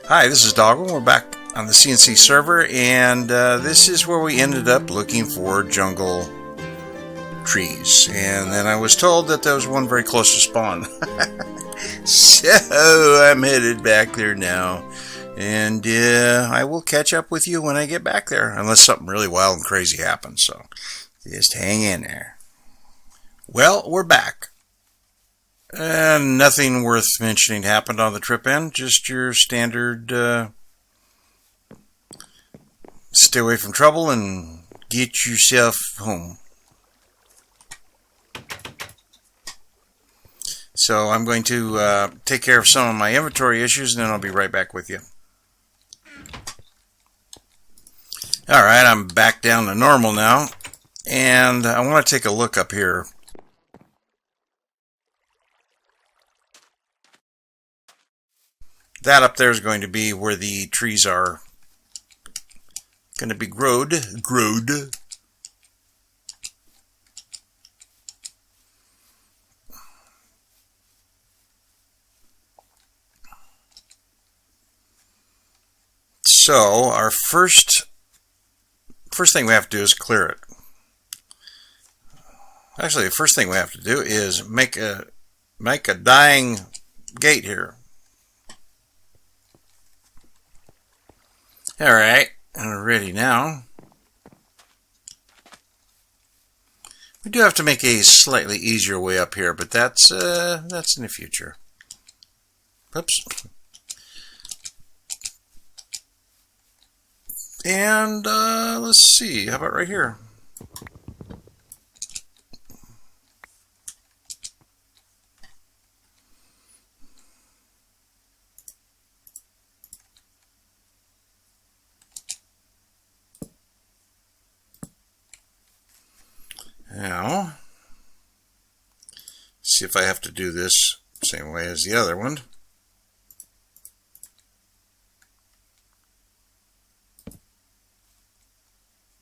Hi, this is Dahlgren. We're back on the CNC server, and this is where we ended up looking for jungle trees. And then I was told that there was one very close to spawn. So I'm headed back there now, and I will catch up with you when I get back there, unless something really wild and crazy happens. So just hang in there. Well, we're back. And nothing worth mentioning happened on the trip in. Just your standard stay away from trouble and get yourself home. So I'm going to take care of some of my inventory issues, and then I'll be right back with you. Alright, I'm back down to normal now, and I want to take a look up here. That up there is going to be where the trees are going to be growed. So our first thing we have to do is clear it. Actually, the first thing we have to do is make a dying gate here. Alright, we're ready now. We do have to make a slightly easier way up here, but that's in the future. Oops. And let's see, how about right here? Now, see if I have to do this same way as the other one.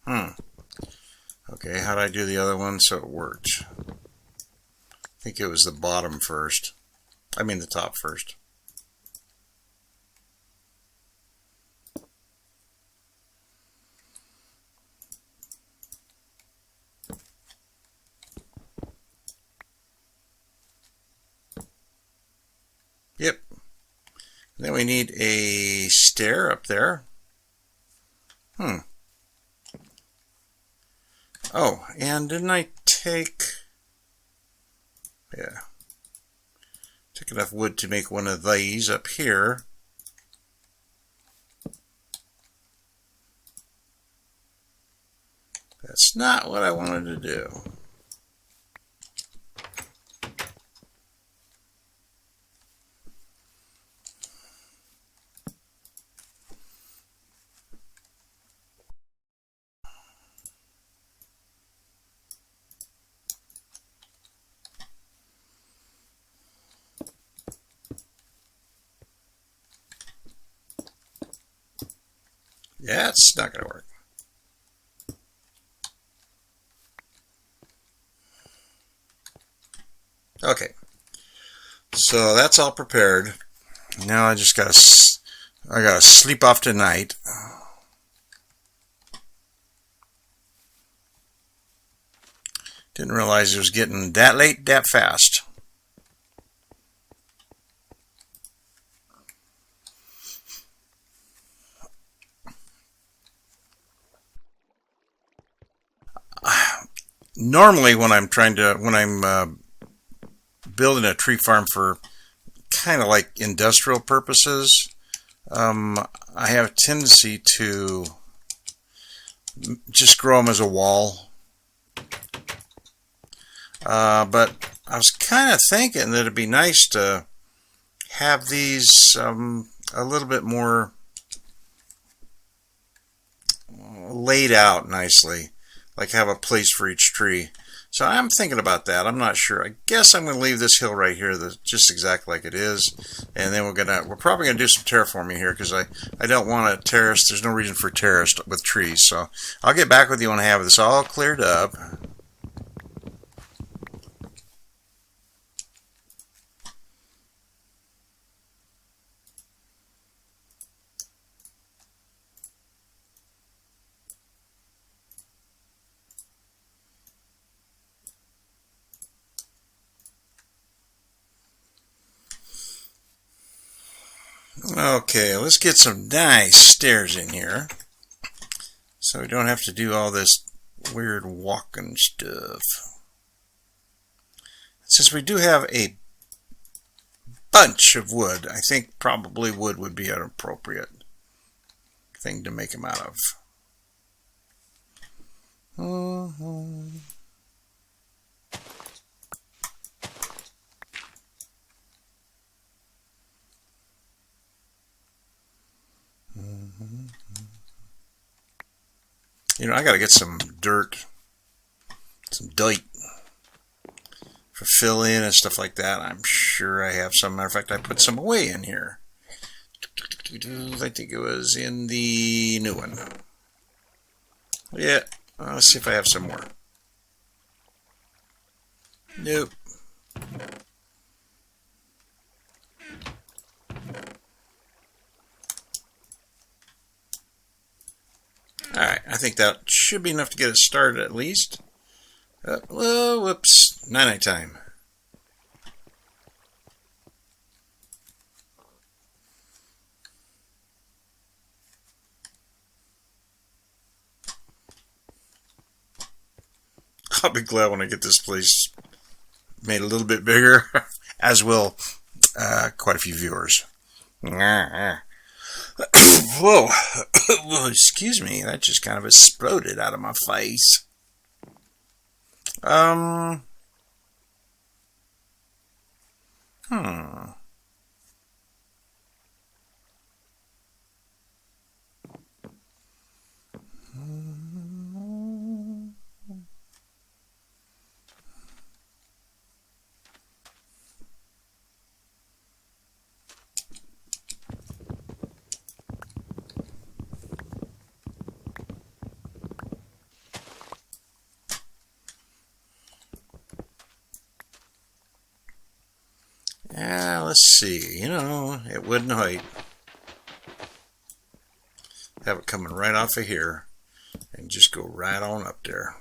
Okay, how did I do the other one so it worked? I think it was the bottom first. I mean the top first. Yep. Then we need a stair up there. Oh, and didn't I take... Yeah. Took enough wood to make one of these up here. That's not what I wanted to do. Yeah, it's not going to work. Okay, so that's all prepared. Now I just gotta sleep off tonight. Didn't realize it was getting that late that fast. Normally, when I'm building a tree farm for kind of like industrial purposes, I have a tendency to just grow them as a wall. But I was kind of thinking that it'd be nice to have these a little bit more laid out nicely. Like have a place for each tree. So I'm thinking about that. I'm not sure. I guess I'm going to leave this hill right here just exactly like it is. And then we're probably going to do some terraforming here because I don't want a terrace. There's no reason for terrace with trees. So I'll get back with you when I have this all cleared up. Okay, let's get some nice stairs in here, so we don't have to do all this weird walking stuff. Since we do have a bunch of wood, I think probably wood would be an appropriate thing to make them out of. You know, I gotta get some dirt, some dirt for fill in and stuff like that. I'm sure I have some. Matter of fact, I put some away in here. I think it was in the new one. Yeah, let's see if I have some more. Nope. Alright, I think that should be enough to get it started at least. Whoa, whoops. Night time. I'll be glad when I get this place made a little bit bigger, as will quite a few viewers. Whoa, excuse me, that just kind of exploded out of my face. Yeah, let's see. You know, it wouldn't hurt. Have it coming right off of here and just go right on up there.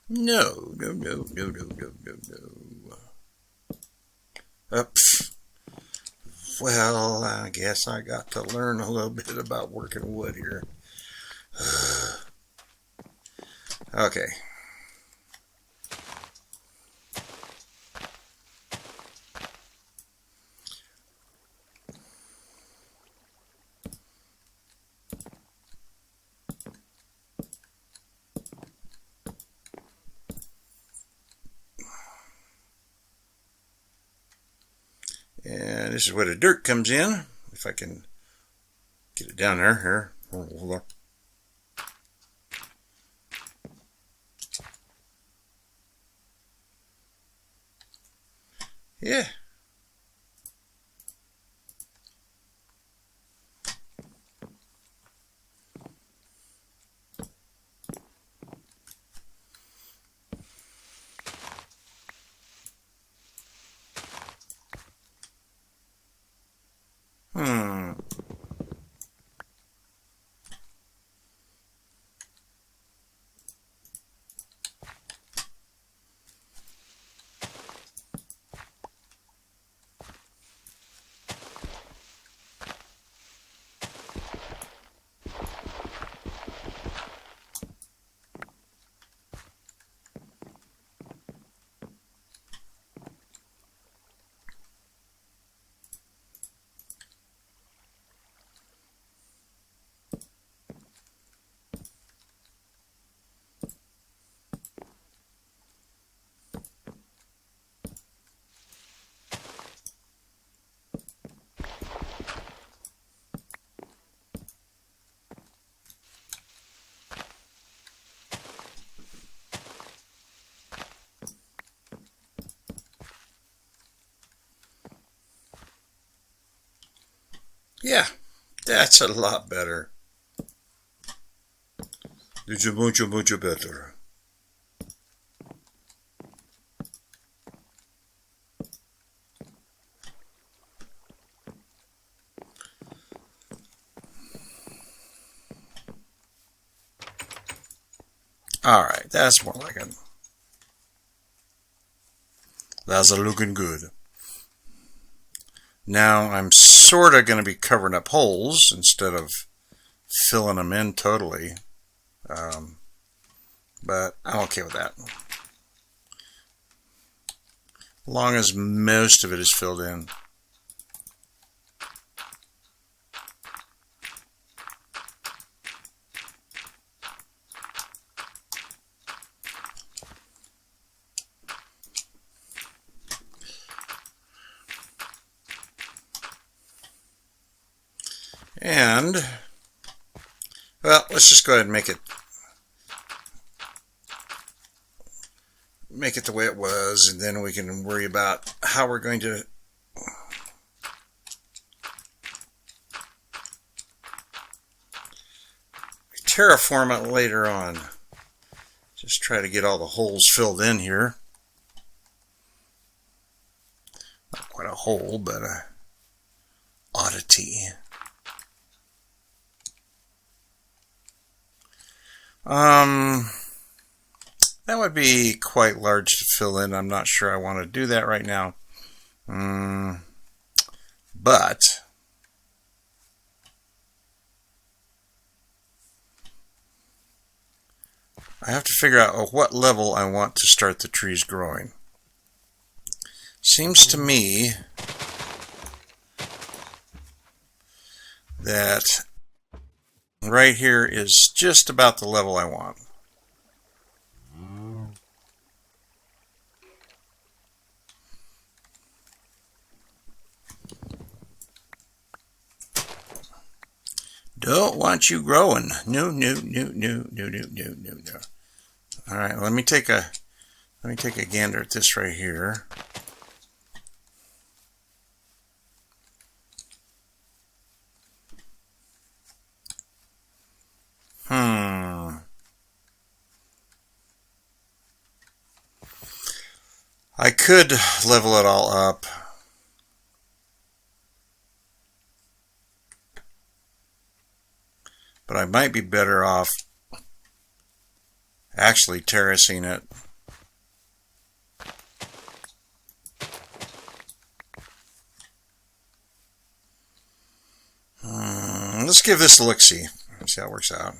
No. Oops. Well, I guess I got to learn a little bit about working wood here. Okay. And this is where the dirt comes in. If I can get it down there. Here. Hold on. Yeah. Yeah, that's a lot better. It's mucho better. All right, that's more like it. That's looking good. Now I'm sort of going to be covering up holes instead of filling them in totally. But I'm okay with that. As long as most of it is filled in. And, well, let's just go ahead and make it the way it was, and then we can worry about how we're going to terraform it later on. Just try to get all the holes filled in here. Not quite a hole, but a oddity. That would be quite large to fill in. I'm not sure I want to do that right now. But I have to figure out at what level I want to start the trees growing. Seems to me that right here is just about the level I want. Don't want you growing. No. All right, let me take a gander at this right here. I could level it all up. But I might be better off actually terracing it. Let's give this a look-see. See how it works out.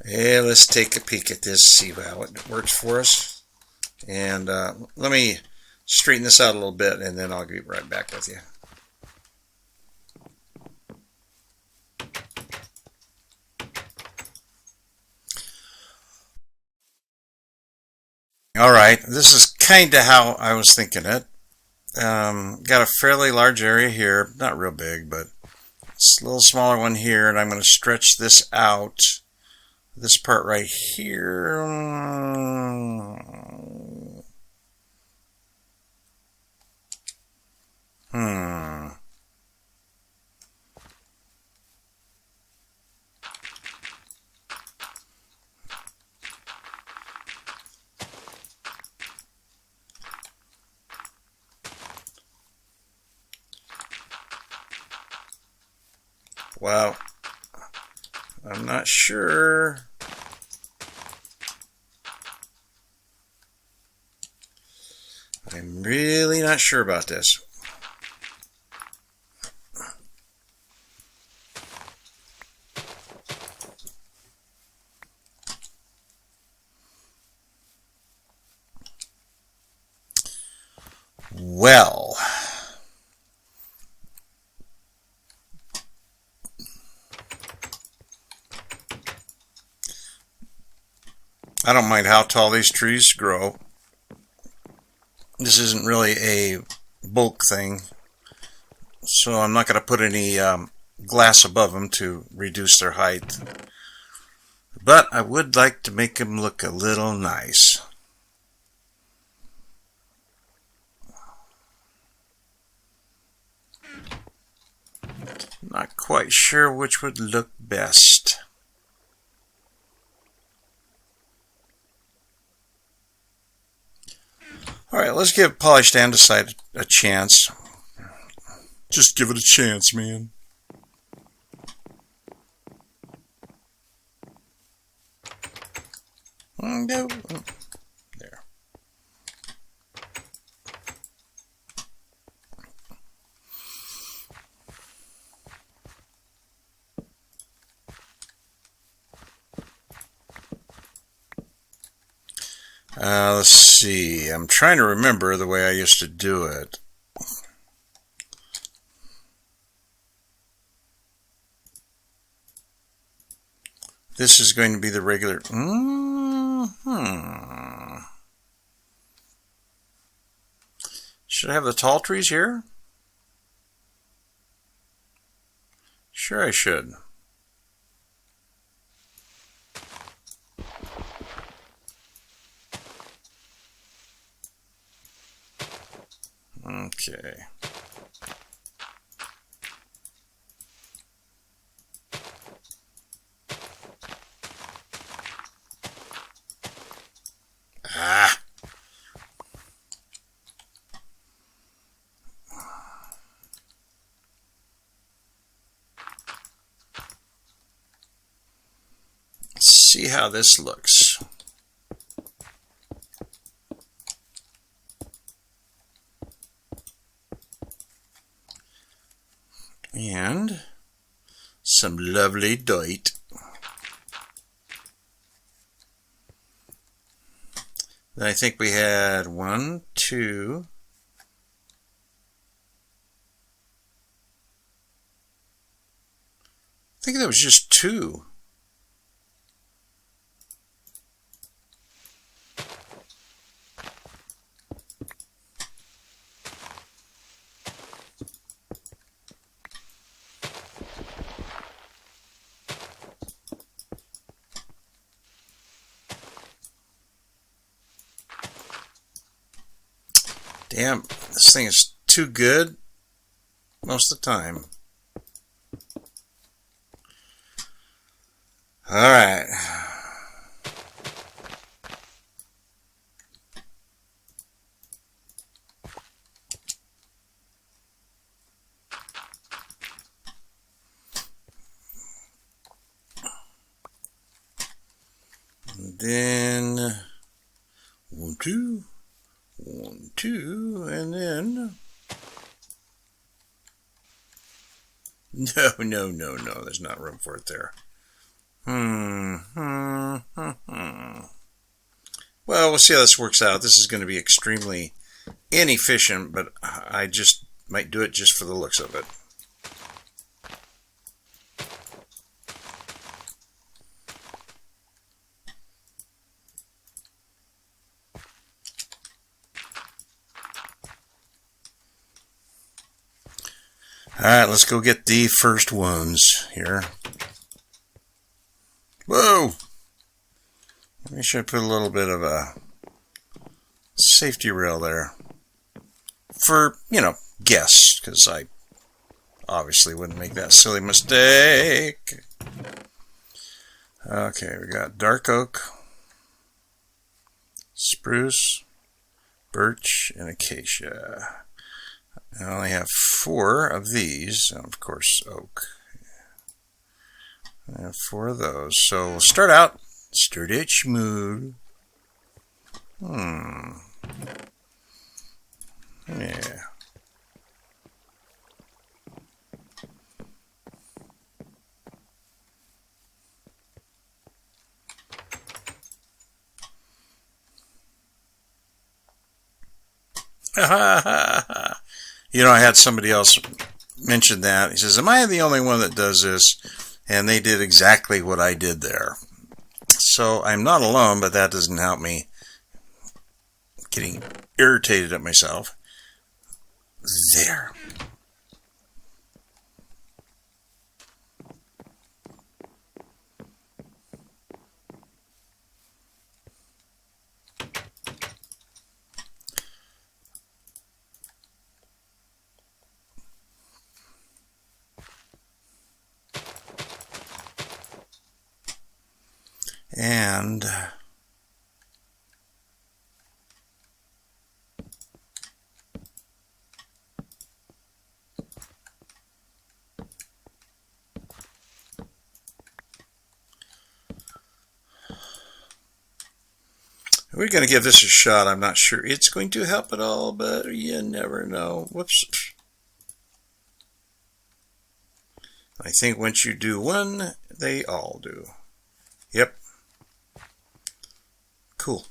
Yeah, let's take a peek at this, see how it works for us. And let me straighten this out a little bit, and then I'll get right back with you. Alright, this is kind of how I was thinking it. Got a fairly large area here, not real big, but it's a little smaller one here, and I'm going to stretch this out. This part right here. Well, I'm not sure. I'm really not sure about this. Well, I don't mind how tall these trees grow. This isn't really a bulk thing, so I'm not going to put any glass above them to reduce their height. But I would like to make them look a little nice. Not quite sure which would look best. Alright, let's give polished andesite a chance. Just give it a chance, man. No. There. Let's see. I'm trying to remember the way I used to do it. This is going to be the regular. Should I have the tall trees here? Sure, I should. Okay. Let's see how this looks. And some lovely dirt. Then I think we had 1, 2. I think that was just 2. Damn, this thing is too good most of the time. All right. And then 1, 2. 1, 2, and then no, there's not room for it there. Well, we'll see how this works out. This is going to be extremely inefficient, but I just might do it just for the looks of it. Alright, let's go get the first ones here. Whoa! Maybe I should put a little bit of a safety rail there. For, guests, because I obviously wouldn't make that silly mistake. Okay, we got dark oak, spruce, birch, and acacia. I only have 4 of these, and of course oak. I have 4 of those. So we'll start out smooth. Yeah. You know, I had somebody else mention that. He says, am I the only one that does this? And they did exactly what I did there. So I'm not alone, but that doesn't help me getting irritated at myself. There. And we're going to give this a shot. I'm not sure it's going to help at all, but you never know. Whoops. I think once you do one, they all do. Yep. Cool.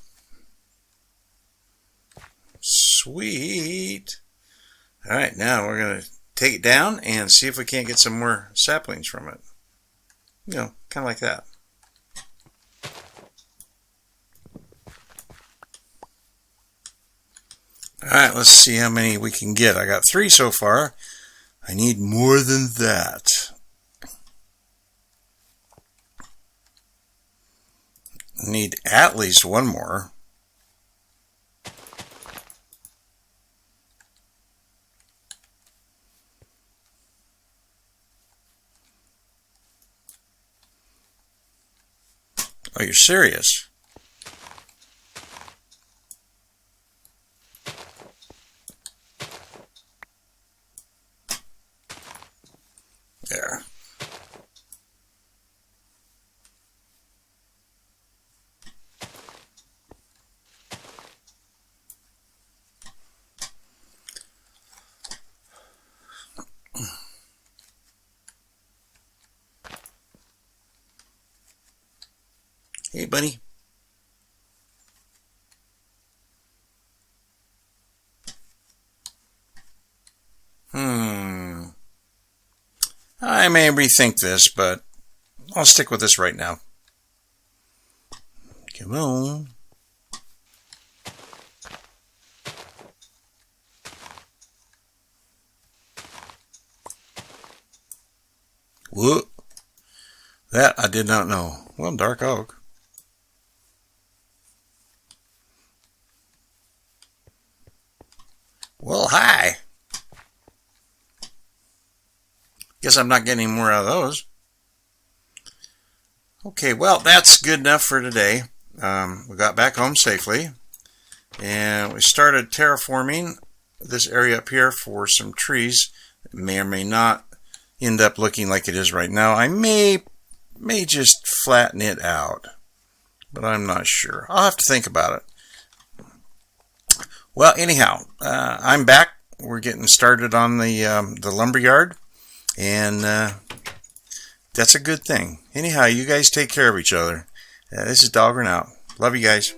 Sweet. All right, now we're going to take it down and see if we can't get some more saplings from it. You know, kind of like that. All right, let's see how many we can get. I got 3 so far. I need more than that. I need at least 1 more. Oh, you're serious? There. Hey, buddy. I may rethink this, but I'll stick with this right now. Come on. Whoop. That I did not know. Well, dark oak. Well, hi. Guess I'm not getting any more out of those. Okay, well, that's good enough for today. We got back home safely. And we started terraforming this area up here for some trees. It may or may not end up looking like it is right now. I may just flatten it out. But I'm not sure. I'll have to think about it. Well, anyhow, I'm back. We're getting started on the lumberyard. And that's a good thing. Anyhow, you guys take care of each other. This is Dahlgren out. Love you guys.